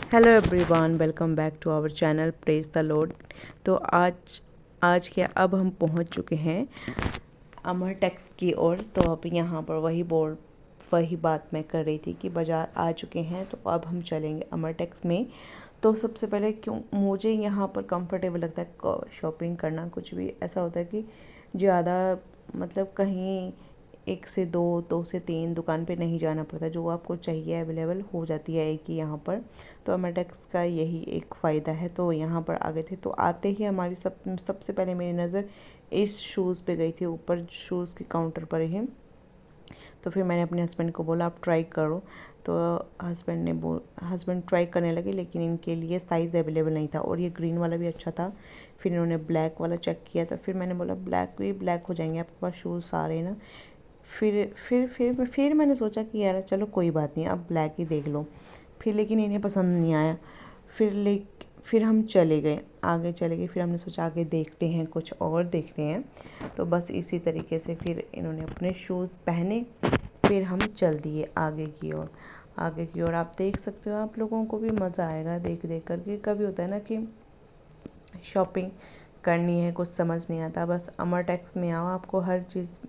Hello everyone, welcome back to our channel praise the Lord. तो आज के अब हम पहुंच चुके हैं अमर टेक्स की ओर। तो अब यहाँ पर वही बात मैं कर रही थी कि बाज़ार आ चुके हैं, तो अब हम चलेंगे अमर टेक्स में। तो सबसे पहले क्यों मुझे यहाँ पर कंफर्टेबल लगता है शॉपिंग करना। कुछ भी ऐसा होता है कि ज़्यादा मतलब कहीं एक से दो से तीन दुकान पे नहीं जाना पड़ता, जो आपको चाहिए अवेलेबल हो जाती है एक ही यहाँ पर। तो अमेटेक्स का यही एक फ़ायदा है। तो यहाँ पर आ गए थे, तो आते ही हमारी सबसे पहले मेरी नज़र इस शूज़ पे गई थी, ऊपर शूज़ के काउंटर पर ही। तो फिर मैंने अपने हस्बैंड को बोला आप ट्राई करो। तो हस्बैंड ट्राई करने लगे, लेकिन इनके लिए साइज़ अवेलेबल नहीं था। और ये ग्रीन वाला भी अच्छा था। फिर इन्होंने ब्लैक वाला चेक किया, तो फिर मैंने बोला ब्लैक हो जाएंगे, आपके पास शूज़ सारे ना। फिर मैंने सोचा कि यार चलो कोई बात नहीं, अब ब्लैक ही देख लो। फिर लेकिन इन्हें पसंद नहीं आया। फिर हम चले गए, आगे चले गए। फिर हमने सोचा आगे देखते हैं, कुछ और देखते हैं। तो बस इसी तरीके से फिर इन्होंने अपने शूज़ पहने, फिर हम चल दिए आगे की ओर। आप देख सकते हो, आप लोगों को भी मज़ा आएगा देख कर के। कभी होता है ना कि शॉपिंग करनी है, कुछ समझ नहीं आता, बस अमर टेक्स में आओ, आपको हर चीज़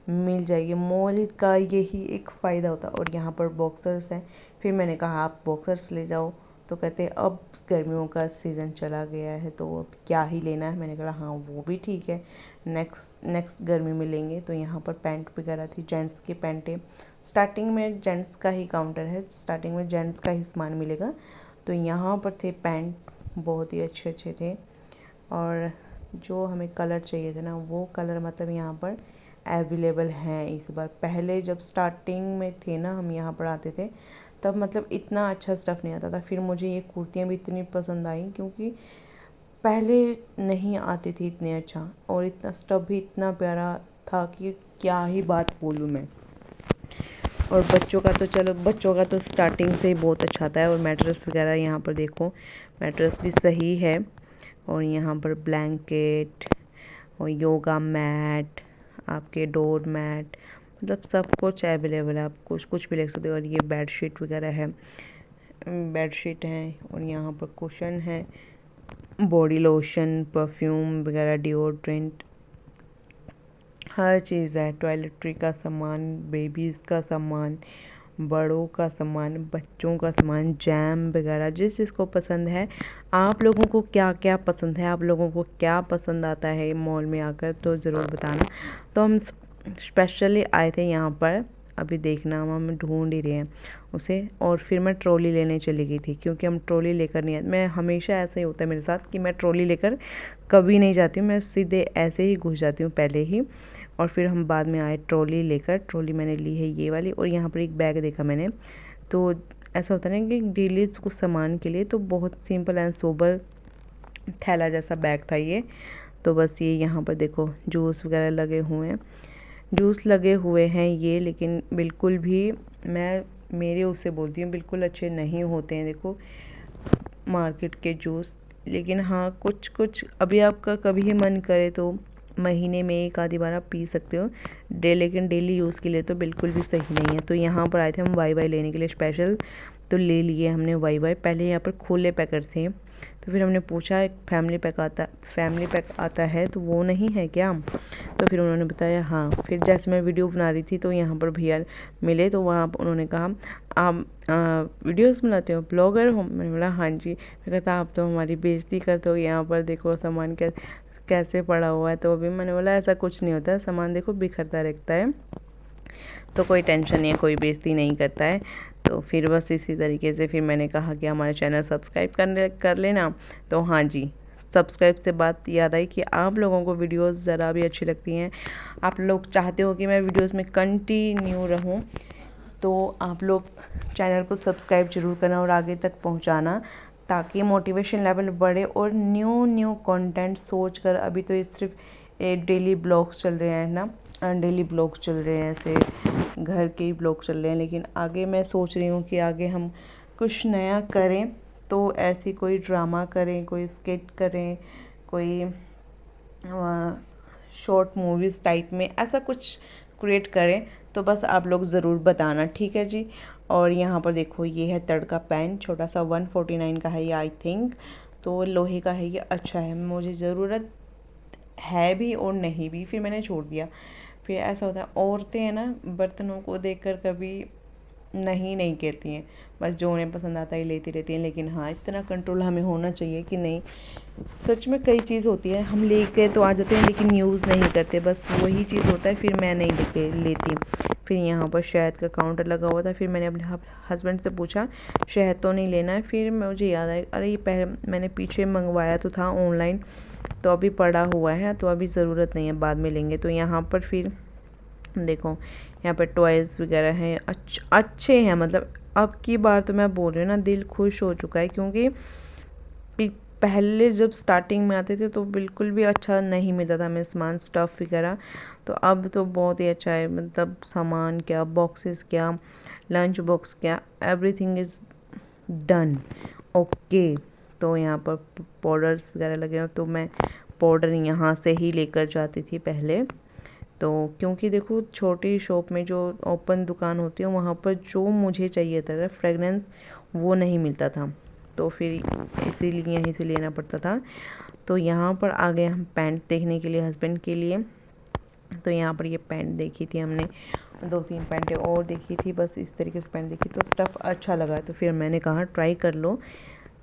मिल जाएगी। मॉल का यही एक फ़ायदा होता है। और यहाँ पर बॉक्सर्स हैं। फिर मैंने कहा आप बॉक्सर्स ले जाओ, तो कहते हैं अब गर्मियों का सीज़न चला गया है, तो अब क्या ही लेना है। मैंने कहा हाँ वो भी ठीक है, नेक्स्ट गर्मी में लेंगे। तो यहाँ पर पैंट वगैरह थी, जेंट्स की पैंटें। स्टार्टिंग में जेंट्स का ही काउंटर है, स्टार्टिंग में जेंट्स का ही सामान मिलेगा। तो यहाँ पर थे पैंट, बहुत ही अच्छे अच्छे थे। और जो हमें कलर चाहिए थे ना, वो कलर मतलब यहाँ पर अवेलेबल हैं इस बार। पहले जब स्टार्टिंग में थे ना, हम यहाँ पर आते थे, तब मतलब इतना अच्छा स्टफ़ नहीं आता था। फिर मुझे ये कुर्तियाँ भी इतनी पसंद आई, क्योंकि पहले नहीं आती थी इतने अच्छा, और इतना स्टफ़ भी इतना प्यारा था कि क्या ही बात बोलूँ मैं। और बच्चों का तो स्टार्टिंग से ही बहुत अच्छा आता है। और मैट्रेस वगैरह यहाँ पर देखो, मैट्रेस भी सही है। और यहाँ पर ब्लैंकेट और योगा मैट, आपके डोर मैट, मतलब सब कुछ अवेलेबल है। आप कुछ भी ले सकते हो। और ये बेडशीट वगैरह है, बेडशीट है। और यहाँ पर कुशन है, बॉडी लोशन, परफ्यूम वगैरह, डिओड्रेंट, हर चीज़ है। टॉयलेट्री का सामान, बेबीज़ का सामान, बड़ों का सामान, बच्चों का सामान, जैम वगैरह, जिस जिसको पसंद है। आप लोगों को क्या क्या पसंद है, आप लोगों को क्या पसंद आता है मॉल में आकर, तो ज़रूर बताना। तो हम स्पेशली आए थे यहाँ पर, अभी देखना हम ढूंढ ही रहे हैं उसे। और फिर मैं ट्रॉली लेने चली गई थी, क्योंकि हम ट्रॉली लेकर नहीं आए। मैं हमेशा ऐसा ही होता है मेरे साथ कि मैं ट्रॉली लेकर कभी नहीं जाती हूँ, मैं सीधे ऐसे ही घुस जाती हूँ पहले ही। और फिर हम बाद में आए ट्रॉली लेकर। ट्रॉली मैंने ली है ये वाली। और यहाँ पर एक बैग देखा मैंने, तो ऐसा होता है ना कि डेली कुछ सामान के लिए, तो बहुत सिंपल एंड सोबर थैला जैसा बैग था ये। तो बस ये यहाँ पर देखो जूस वगैरह लगे हुए हैं, जूस लगे हुए हैं ये, लेकिन बिल्कुल भी मैं मेरे उससे बोलती हूँ बिल्कुल अच्छे नहीं होते हैं। देखो मार्केट के जूस। लेकिन हाँ कुछ कुछ अभी आपका कभी ही मन करे तो महीने में एक आधी बार आप पी सकते हो, लेकिन डेली यूज़ के लिए तो बिल्कुल भी सही नहीं है। तो यहाँ पर आए थे हम वाई लेने के लिए स्पेशल, तो ले लिए हमने वाई। पहले यहाँ पर खुले पैकेट थे, तो फिर हमने पूछा एक फैमिली पैक आता है, तो वो नहीं है क्या? तो फिर उन्होंने बताया हाँ। फिर जैसे मैं वीडियो बना रही थी, तो यहाँ पर भैया मिले, तो वहाँ पर उन्होंने कहा आप वीडियोस बनाते हो, ब्लॉगर हो? मैंने बोला हाँ जी। फिर कहता आप तो हमारी बेइज्जती करते हो, यहाँ पर देखो सामान कैसे पड़ा हुआ है। तो अभी मैंने बोला ऐसा कुछ नहीं होता है, सामान देखो बिखरता रहता है, तो कोई टेंशन नहीं है, कोई बेइज्जती नहीं करता है। तो फिर बस इसी तरीके से फिर मैंने कहा कि हमारे चैनल सब्सक्राइब कर लेना। तो हाँ जी, सब्सक्राइब से बात याद आई कि आप लोगों को वीडियोस ज़रा भी अच्छी लगती हैं, आप लोग चाहते हो कि मैं वीडियोस में कंटिन्यू रहूं, तो आप लोग चैनल को सब्सक्राइब ज़रूर करना और आगे तक पहुंचाना, ताकि मोटिवेशन लेवल बढ़े। और न्यू कंटेंट सोच कर, अभी तो ये सिर्फ डेली ब्लॉग्स चल रहे हैं ना, डेली ब्लॉग्स चल रहे हैं, ऐसे घर के ही ब्लॉग चल रहे हैं। लेकिन आगे मैं सोच रही हूँ कि आगे हम कुछ नया करें, तो ऐसी कोई ड्रामा करें, कोई स्किट करें, कोई शॉर्ट मूवीज़ टाइप में ऐसा कुछ क्रिएट करें। तो बस आप लोग ज़रूर बताना, ठीक है जी। और यहाँ पर देखो ये है तड़का पैंट, छोटा सा 149 का है ये आई थिंक। तो लोहे का है ये, अच्छा है, मुझे ज़रूरत है भी और नहीं भी, फिर मैंने छोड़ दिया। फिर ऐसा होता है, औरतें हैं ना बर्तनों को देखकर कभी नहीं नहीं कहती हैं, बस जो उन्हें पसंद आता है लेती रहती हैं। लेकिन हाँ, इतना कंट्रोल हमें होना चाहिए कि नहीं, सच में कई चीज़ होती है हम लेके तो आ जाते हैं लेकिन यूज़ नहीं करते, बस वही चीज़ होता है, फिर मैं नहीं लेती। फिर यहाँ पर शहद का काउंटर लगा हुआ था, फिर मैंने अपने हस्बैंड से पूछा शहद तो नहीं लेना है। फिर मुझे याद आया, अरे ये पहले मैंने पीछे मंगवाया तो था ऑनलाइन, तो अभी पड़ा हुआ है, तो अभी ज़रूरत नहीं है, बाद में लेंगे। तो यहाँ पर फिर देखो यहाँ पर टॉयज़ वगैरह हैं, अच्छे हैं, मतलब अब की बार तो मैं बोल रही हूँ ना, दिल खुश हो चुका है। क्योंकि पहले जब स्टार्टिंग में आते थे तो बिल्कुल भी अच्छा नहीं मिलता था हमें सामान, स्टफ़ वगैरह। तो अब तो बहुत ही अच्छा है, मतलब सामान क्या, बॉक्सेस क्या, लंच बॉक्स क्या, एवरीथिंग इज़ डन ओके। तो यहाँ पर पाउडर्स वगैरह लगे हैं, तो मैं पाउडर यहाँ से ही लेकर जाती थी पहले। तो क्योंकि देखो छोटी शॉप में जो ओपन दुकान होती है वहाँ पर जो मुझे चाहिए था फ्रेगनेंस वो नहीं मिलता था, तो फिर इसीलिए यहीं से लेना पड़ता था। तो यहाँ पर आ गए हम पैंट देखने के लिए हस्बैंड के लिए। तो यहाँ पर ये पैंट देखी थी हमने, 2-3 पैंटें और देखी थी, बस इस तरीके से पैंट देखी, तो स्टफ़ अच्छा लगा, तो फिर मैंने कहा ट्राई कर लो,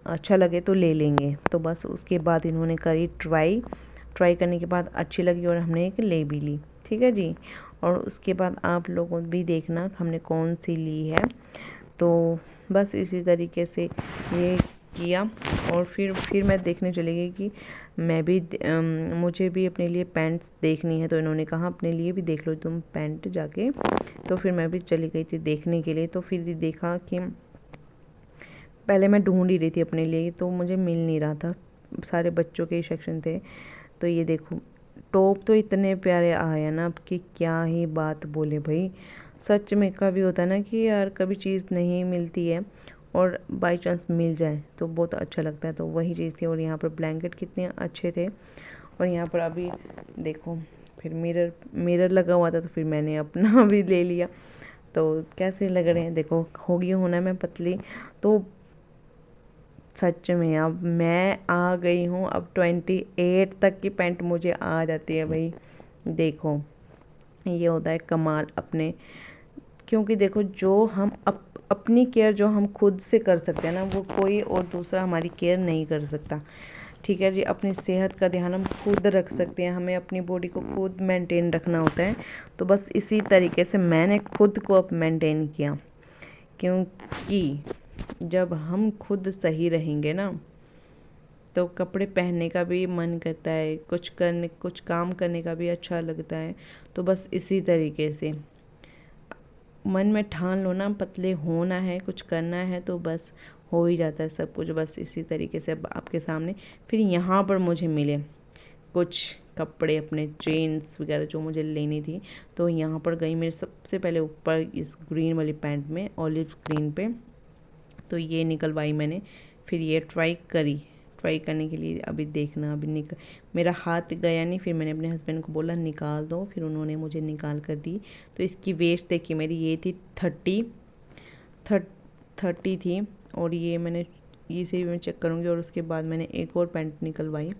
अच्छा लगे तो ले लेंगे। तो बस उसके बाद इन्होंने करी ट्राई करने के बाद अच्छी लगी और हमने एक ले भी ली, ठीक है जी। और उसके बाद आप लोगों भी देखना हमने कौन सी ली है। तो बस इसी तरीके से ये किया, और फिर मैं देखने चली गई कि मैं भी मुझे भी अपने लिए पैंट्स देखनी है। तो इन्होंने कहा अपने लिए भी देख लो तुम पैंट जाके। तो फिर मैं भी चली गई थी देखने के लिए। तो फिर देखा कि पहले मैं ढूंढ ही रही थी अपने लिए, तो मुझे मिल नहीं रहा था, सारे बच्चों के ही सेक्शन थे। तो ये देखो टॉप तो इतने प्यारे आए ना, अब कि क्या ही बात बोले भाई। सच में कभी होता है ना कि यार कभी चीज़ नहीं मिलती है और बाय चांस मिल जाए तो बहुत अच्छा लगता है, तो वही चीज़ थी। और यहाँ पर ब्लैंकेट कितने अच्छे थे। और यहाँ पर अभी देखो फिर मिरर लगा हुआ था, तो फिर मैंने अपना भी ले लिया। तो कैसे लग रहे हैं देखो, होगी होना मैं पतली, तो सच में अब मैं आ गई हूँ, अब 28 तक की पैंट मुझे आ जाती है भाई। देखो ये होता है कमाल अपने, क्योंकि देखो जो हम अपनी केयर जो हम खुद से कर सकते हैं ना, वो कोई और दूसरा हमारी केयर नहीं कर सकता, ठीक है जी। अपनी सेहत का ध्यान हम खुद रख सकते हैं, हमें अपनी बॉडी को खुद मेंटेन रखना होता है। तो बस इसी तरीके से मैंने खुद को अब मेंटेन किया, क्योंकि जब हम खुद सही रहेंगे ना तो कपड़े पहनने का भी मन करता है, कुछ काम करने का भी अच्छा लगता है। तो बस इसी तरीके से मन में ठान लो ना, पतले होना है, कुछ करना है, तो बस हो ही जाता है सब कुछ। बस इसी तरीके से अब आपके सामने फिर यहाँ पर मुझे मिले कुछ कपड़े, अपने जीन्स वगैरह जो मुझे लेनी थी। तो यहाँ पर गई मेरे सबसे पहले ऊपर इस ग्रीन वाली पैंट में, ऑलिव ग्रीन पे, तो ये निकलवाई मैंने। फिर ये ट्राई करने के लिए अभी देखना, अभी मेरा हाथ गया नहीं, फिर मैंने अपने हस्बैंड को बोला निकाल दो, फिर उन्होंने मुझे निकाल कर दी। तो इसकी वेस्ट देखिए मेरी, ये थी 30 थी, और ये मैंने इसे भी मैं चेक करूँगी। और उसके बाद मैंने एक और पैंट निकलवाई।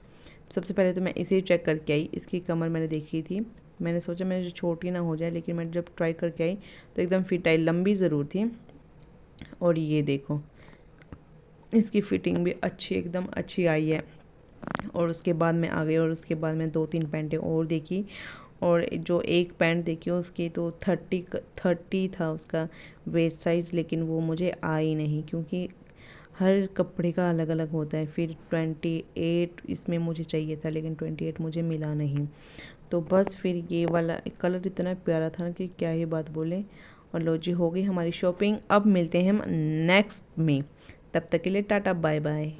सबसे पहले तो मैं इसे चेक करके आई, इसकी कमर मैंने देखी थी, मैंने सोचा मेरे छोटी ना हो जाए, लेकिन मैं जब ट्राई करके आई तो एकदम फिट आई, लंबी ज़रूर थी। और ये देखो इसकी फ़िटिंग भी अच्छी, एकदम अच्छी आई है। और उसके बाद मैं आ गई, और उसके बाद मैं 2-3 पैंटें और देखी, और जो एक पैंट देखी उसकी तो 30 था उसका वेस्ट साइज़, लेकिन वो मुझे आई नहीं, क्योंकि हर कपड़े का अलग अलग होता है। फिर 28 इसमें मुझे चाहिए था, लेकिन 28 मुझे मिला नहीं। तो बस फिर ये वाला कलर इतना प्यारा था कि क्या ही बात बोले। और लो जी, हो गई हमारी शॉपिंग। अब मिलते हैं हम नेक्स्ट में, तब तक के लिए टाटा बाय बाय।